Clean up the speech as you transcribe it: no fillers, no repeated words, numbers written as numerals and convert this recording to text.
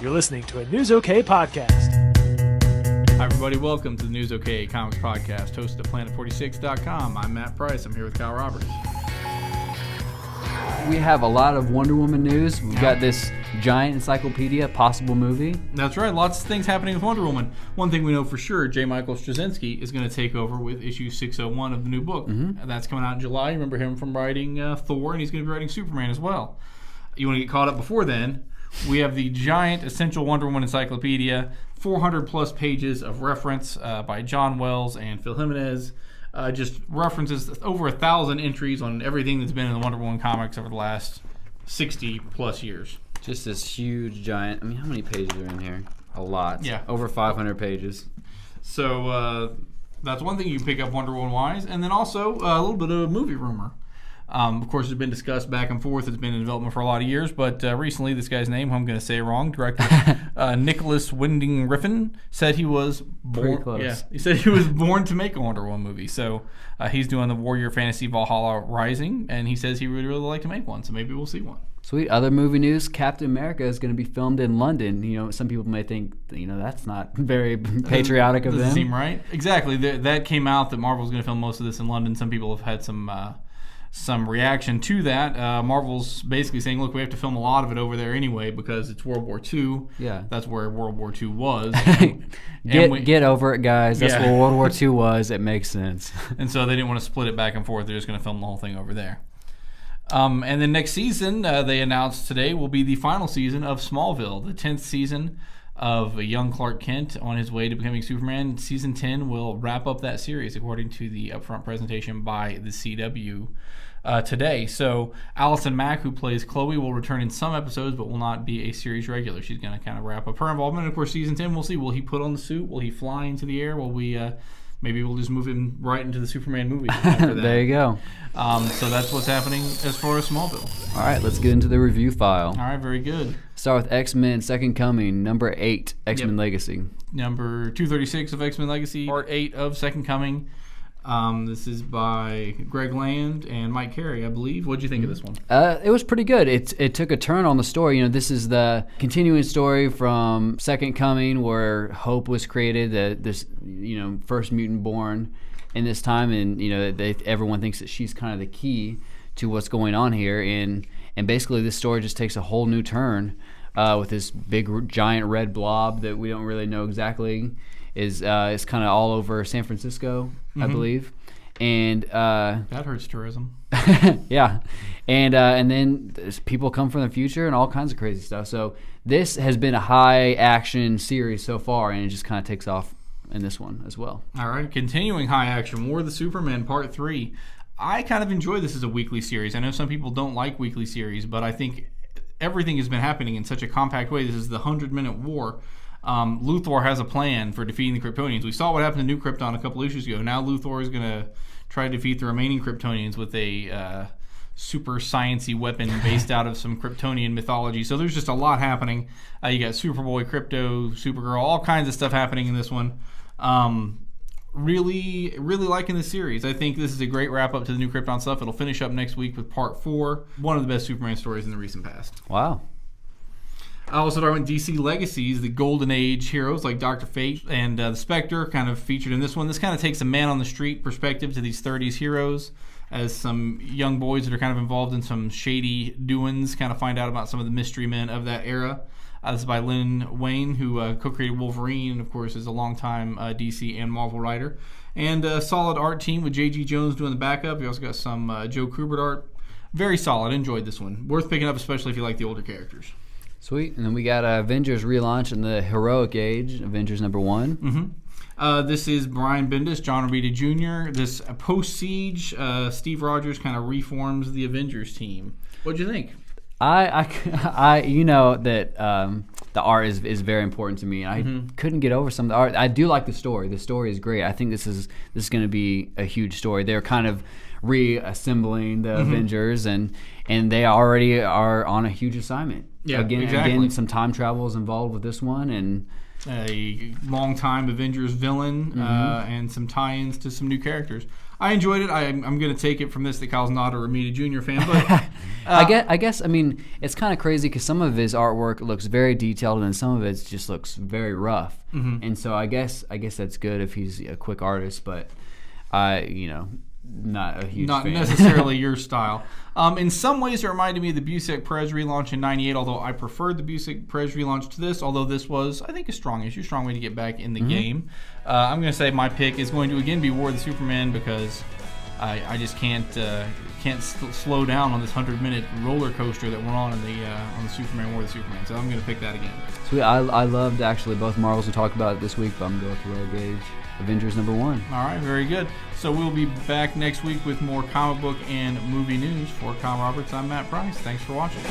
You're listening to a News OK podcast. Hi, everybody. Welcome to the News OK Comics Podcast, hosted at Planet46.com. I'm Matt Price. I'm here with Kyle Roberts. We have a lot of Wonder Woman news. We've got this giant encyclopedia, possible movie. That's right. Lots of things happening with Wonder Woman. One thing we know for sure, J. Michael Straczynski is going to take over with issue 601 of the new book. That's coming out in July. You remember him from writing Thor, and he's going to be writing Superman as well. You want to get caught up before then? We have the giant Essential Wonder Woman Encyclopedia, 400-plus pages of reference by John Wells and Phil Jimenez. Just references over 1,000 entries on everything that's been in the Wonder Woman comics over the last 60-plus years. Just this huge, giant... I mean, how many pages are in here? A lot. Yeah. Over 500 pages. So that's one thing you can pick up Wonder Woman-wise. And then also a little bit of a movie rumor. Of course, it's been discussed back and forth. It's been in development for a lot of years, but recently, this guy's name, I'm going to say it wrong, director Nicholas Winding Refn said he was born. Pretty close. Yeah, he said he was born to make a Wonder Woman movie. So he's doing the Warrior Fantasy Valhalla Rising, and he says he would really like to make one. So maybe we'll see one. Sweet. Other movie news: Captain America is going to be filmed in London. You know, some people may think, that's not very patriotic of them. Doesn't seem right. Exactly. That came out that Marvel's going to film most of this in London. Some people have had some reaction to that. Marvel's basically saying, look, we have to film a lot of it over there anyway because it's World War II. Yeah. That's where World War II was. Get over it, guys. That's where World War II was. It makes sense. And so they didn't want to split it back and forth. They're just going to film the whole thing over there. And then next season, they announced today, will be the final season of Smallville, the 10th season of young Clark Kent on his way to becoming Superman. Season 10 will wrap up that series, according to the upfront presentation by the CW today. So Allison Mack, who plays Chloe, will return in some episodes, but will not be a series regular. She's going to kind of wrap up her involvement. And of course, season 10, we'll see. Will he put on the suit? Will he fly into the air? Will we... Maybe we'll just move him right into the Superman movie after that. There you go. So that's what's happening as far as Smallville. All right, let's get into the review file. All right, very good. Start with X-Men Second Coming, number 8, X-Men Legacy. Number 236 of X-Men Legacy, part 8 of Second Coming. This is by Greg Land and Mike Carey, I believe. What did you think of this one? It was pretty good. It took a turn on the story. This is the continuing story from Second Coming, where Hope was created, this first mutant born in this time, and everyone thinks that she's kind of the key to what's going on here, and basically this story just takes a whole new turn with this big giant red blob that we don't really know exactly is kind of all over San Francisco, I believe, and that hurts tourism. Yeah, and then people come from the future and all kinds of crazy stuff. So this has been a high action series so far, and it just kind of takes off in this one as well. All right, continuing high action, War of the Supermen, part 3. I kind of enjoy this as a weekly series. I know some people don't like weekly series, but I think everything has been happening in such a compact way. This is the 100-minute war. Luthor has a plan for defeating the Kryptonians. We saw what happened to New Krypton a couple issues ago. Now Luthor is going to try to defeat the remaining Kryptonians with a super sciencey weapon based out of some Kryptonian mythology. So there's just a lot happening. You got Superboy, Krypto, Supergirl, all kinds of stuff happening in this one. Really, really liking this series. I think this is a great wrap-up to the New Krypton stuff. It'll finish up next week with part 4. One of the best Superman stories in the recent past. Wow. I also started with DC Legacies, the Golden Age heroes like Dr. Fate and the Spectre kind of featured in this one. This kind of takes a man-on-the-street perspective to these 30s heroes as some young boys that are kind of involved in some shady doings kind of find out about some of the mystery men of that era. This is by Lynn Wayne, who co-created Wolverine, and of course is a longtime DC and Marvel writer. And a solid art team with J.G. Jones doing the backup. You also got some Joe Kubert art. Very solid. Enjoyed this one. Worth picking up, especially if you like the older characters. Sweet. And then we got Avengers relaunch in the Heroic Age, Avengers number 1. This is Brian Bendis, John Romita Jr. This post-Siege, Steve Rogers kind of reforms the Avengers team. What'd you think? I you know that the art is very important to me. I couldn't get over some of the art. I do like the story. The story is great. I think this is going to be a huge story. They're kind of reassembling the Avengers, and they already are on a huge assignment. Yeah, again, exactly. Again, some time travel is involved with this one, and a long-time Avengers villain and some tie-ins to some new characters. I enjoyed it. I'm going to take it from this that Kyle's not a Romita Jr. fan, but I guess. I mean, it's kind of crazy because some of his artwork looks very detailed, and some of it just looks very rough. Mm-hmm. And so I guess that's good if he's a quick artist, but not a huge not fan. necessarily your style. In some ways, it reminded me of the Busek Perez relaunch in '98, although I preferred the Busek Perez relaunch to this, although this was, I think, a strong way to get back in the game. I'm going to say my pick is going to, again, be War of the Superman because I just can't slow down on this 100-minute roller coaster that we're on the Superman War of the Superman, so I'm going to pick that again. Sweet. I loved, actually, both Marvels we talked about this week, but I'm going to go with Rogue Age. Avengers #1. All right, very good. So we'll be back next week with more comic book and movie news. For Kyle Roberts, I'm Matt Price. Thanks for watching.